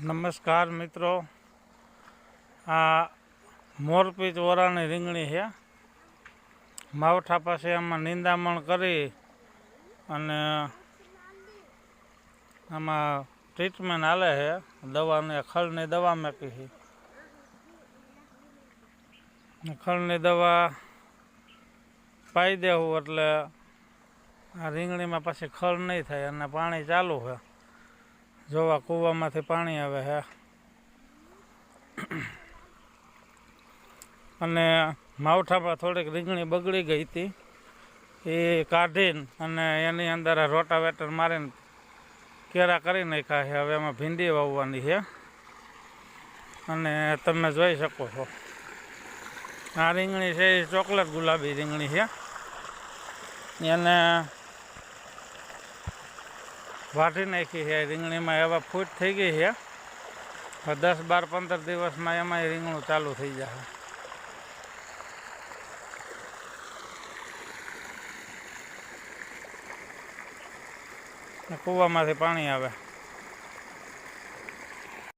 નમસ્કાર મિત્રો, આ મોરપીચ ઓરાની રીંગણી છે. માવઠા પાસે આમાં નિંદામણ કરી અને આમાં ટ્રીટમેન્ટ હાલે છે. દવાને ખળની દવા મેકી છે. ખળની દવા પાઈ દેવું એટલે આ રીંગણીમાં પછી ખળ નહીં થાય અને પાણી ચાલુ છે. જોવા કૂવામાંથી પાણી આવે છે અને માવઠામાં થોડીક રીંગણી બગડી ગઈ હતી, એ કાઢીને અને એની અંદર રોટાવેટર મારીને કેરા કરી નાખ્યા છે. હવે એમાં ભીંડી વાવવાની છે અને તમે જોઈ શકો છો આ રીંગણી છે એ ચોકલેટ ગુલાબી રીંગણી છે. એને વાઢી નાખી છે. રીંગણીમાં એવા ફૂટ થઈ ગઈ છે. 10, 12, 15 દિવસમાં એમાં રીંગણું ચાલુ થઈ જશે. કૂવામાંથી પાણી આવે.